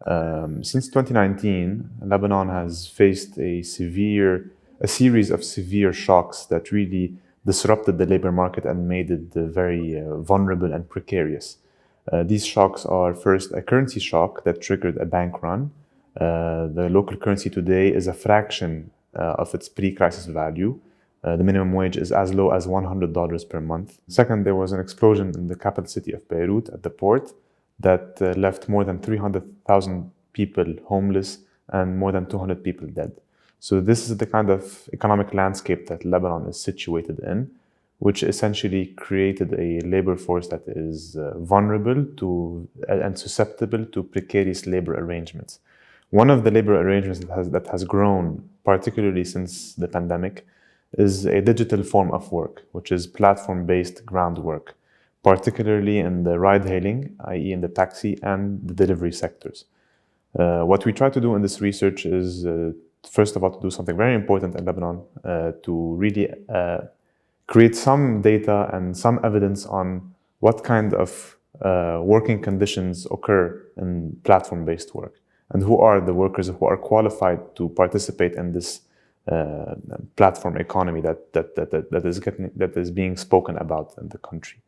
Since 2019, Lebanon has faced a series of severe shocks that really disrupted the labor market and made it very vulnerable and precarious. These shocks are first a currency shock that triggered a bank run. The local currency today is a fraction of its pre-crisis value. The minimum wage is as low as $100 per month. Second, there was an explosion in the capital city of Beirut at the port that left more than 300,000 people homeless and more than 200 people dead. So this is the kind of economic landscape that Lebanon is situated in, which essentially created a labor force that is vulnerable to and susceptible to precarious labor arrangements. One of the labor arrangements that has grown, particularly since the pandemic, is a digital form of work, which is platform-based ground work, particularly in the ride-hailing, i.e. in the taxi and the delivery sectors. What we try to do in this research is, first of all, to do something very important in Lebanon, to really create some data and some evidence on what kind of working conditions occur in platform-based work, and who are the workers who are qualified to participate in this platform economy that is being spoken about in the country.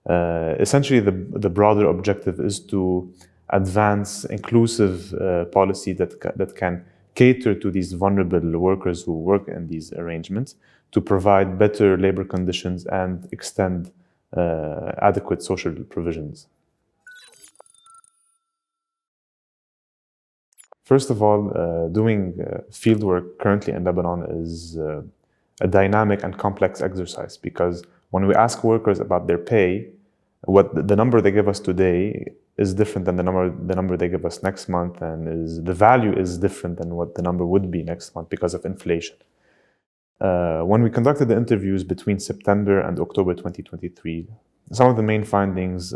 Essentially, the broader objective is to advance inclusive policy that can cater to these vulnerable workers who work in these arrangements, to provide better labor conditions and extend adequate social provisions. First of all, doing fieldwork currently in Lebanon is a dynamic and complex exercise, because when we ask workers about their pay, what the number they give us today is different than the number they give us next month, and the value is different than what the number would be next month because of inflation. When we conducted the interviews between September and October 2023, some of the main findings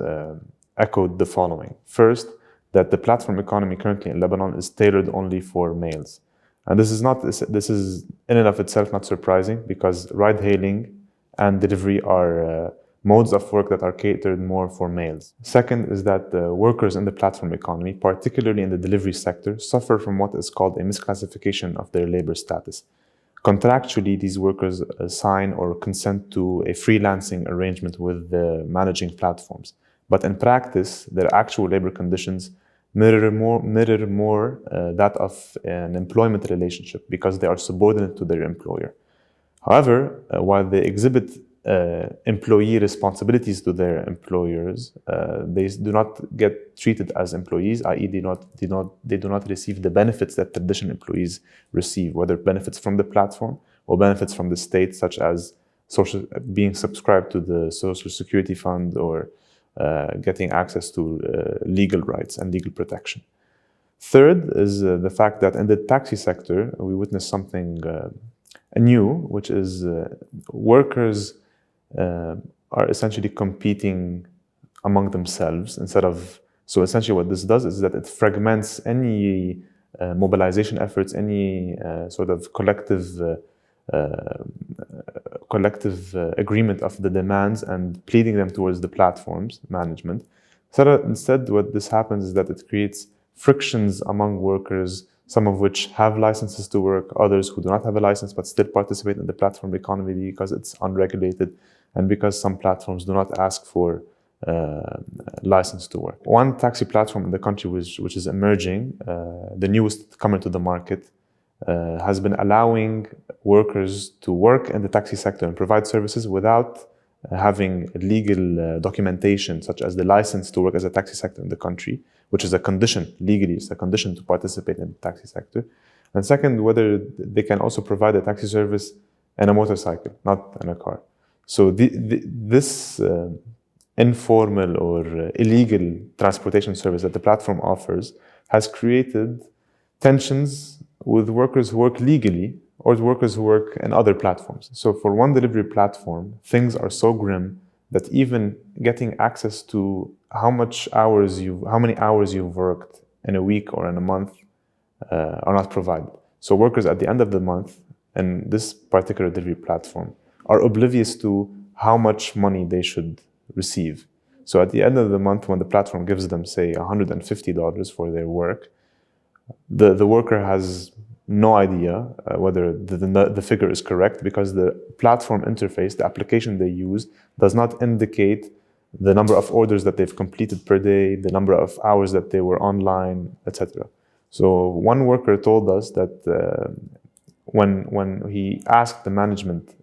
echoed the following. First, that the platform economy currently in Lebanon is tailored only for males. And this is in and of itself not surprising, because ride-hailing and delivery are modes of work that are catered more for males. Second is that the workers in the platform economy, particularly in the delivery sector, suffer from what is called a misclassification of their labor status. Contractually, these workers sign or consent to a freelancing arrangement with the managing platforms. But in practice, their actual labor conditions mirror more that of an employment relationship, because they are subordinate to their employer. However, while they exhibit employee responsibilities to their employers, they do not get treated as employees, i.e. they do not receive the benefits that traditional employees receive, whether benefits from the platform or benefits from the state, such as being subscribed to the Social Security Fund, or getting access to legal rights and legal protection. Third is the fact that in the taxi sector, we witness something new, which is workers are essentially competing among themselves so essentially what this does is that it fragments any mobilization efforts, any sort of collective agreement of the demands and pleading them towards the platform's management. Instead, what this happens is that it creates frictions among workers, some of which have licenses to work, others who do not have a license but still participate in the platform economy because it's unregulated, and because some platforms do not ask for license to work. One taxi platform in the country which is emerging, the newest comer to the market, has been allowing workers to work in the taxi sector and provide services without having legal documentation, such as the license to work as a taxi sector in the country, which is a condition, legally, it's a condition to participate in the taxi sector. And second, whether they can also provide a taxi service in a motorcycle, not in a car. So this informal or illegal transportation service that the platform offers has created tensions with workers who work legally or workers who work in other platforms. So for one delivery platform, things are so grim that even getting access to how many hours you've worked in a week or in a month are not provided. So workers at the end of the month in this particular delivery platform are oblivious to how much money they should receive. So at the end of the month, when the platform gives them, say, $150 for their work, The worker has no idea whether the figure is correct, because the platform interface, the application they use, does not indicate the number of orders that they've completed per day, the number of hours that they were online, etc. So one worker told us that when he asked the management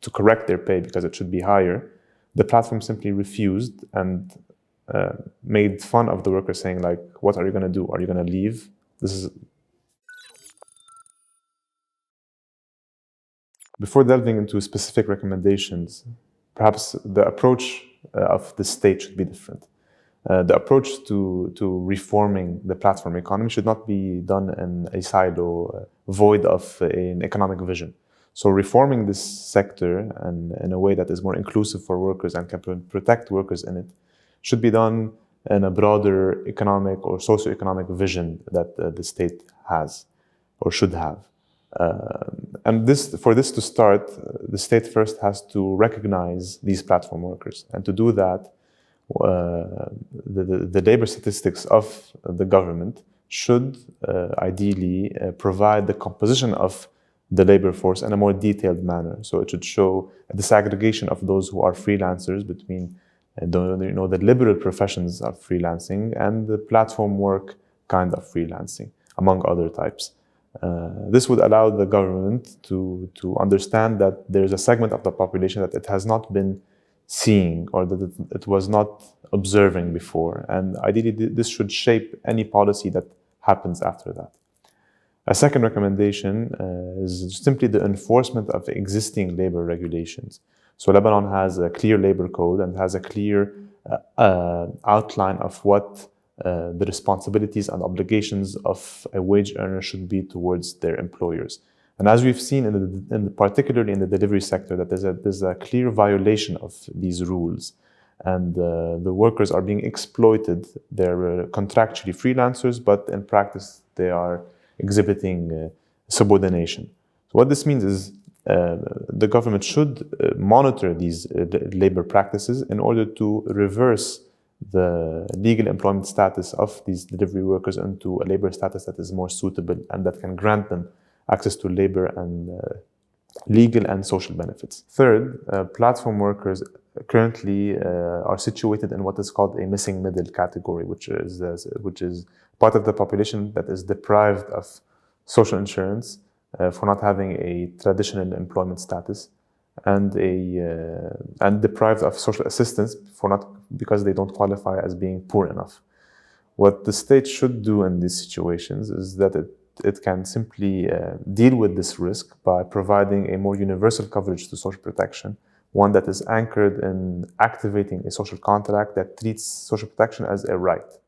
to correct their pay because it should be higher, the platform simply refused and made fun of the worker, saying like, "What are you going to do? Are you going to leave?" Before delving into specific recommendations, perhaps the approach of the state should be different. The approach to reforming the platform economy should not be done in a silo, void of an economic vision. So reforming this sector and in a way that is more inclusive for workers and can protect workers in it should be done in a broader economic or socio-economic vision that the state has or should have. And for this to start, the state first has to recognize these platform workers. And to do that, the labor statistics of the government should ideally provide the composition of the labor force in a more detailed manner. So it should show a disaggregation of those who are freelancers between the liberal professions of freelancing and the platform work kind of freelancing, among other types. This would allow the government to understand that there's a segment of the population that it has not been seeing or that it was not observing before. And ideally, this should shape any policy that happens after that. A second recommendation is simply the enforcement of existing labor regulations. So Lebanon has a clear labor code and has a clear outline of what the responsibilities and obligations of a wage earner should be towards their employers. And as we've seen, particularly in the delivery sector, that there's a clear violation of these rules. And the workers are being exploited. They're contractually freelancers, but in practice, they are exhibiting subordination. So what this means is the government should monitor these labor practices in order to reverse the legal employment status of these delivery workers into a labor status that is more suitable and that can grant them access to labor and legal and social benefits. Third, platform workers currently are situated in what is called a missing middle category, which is part of the population that is deprived of social insurance for not having a traditional employment status, and deprived of social assistance because they don't qualify as being poor enough. What the state should do in these situations is that it can simply deal with this risk by providing a more universal coverage to social protection, one that is anchored in activating a social contract that treats social protection as a right.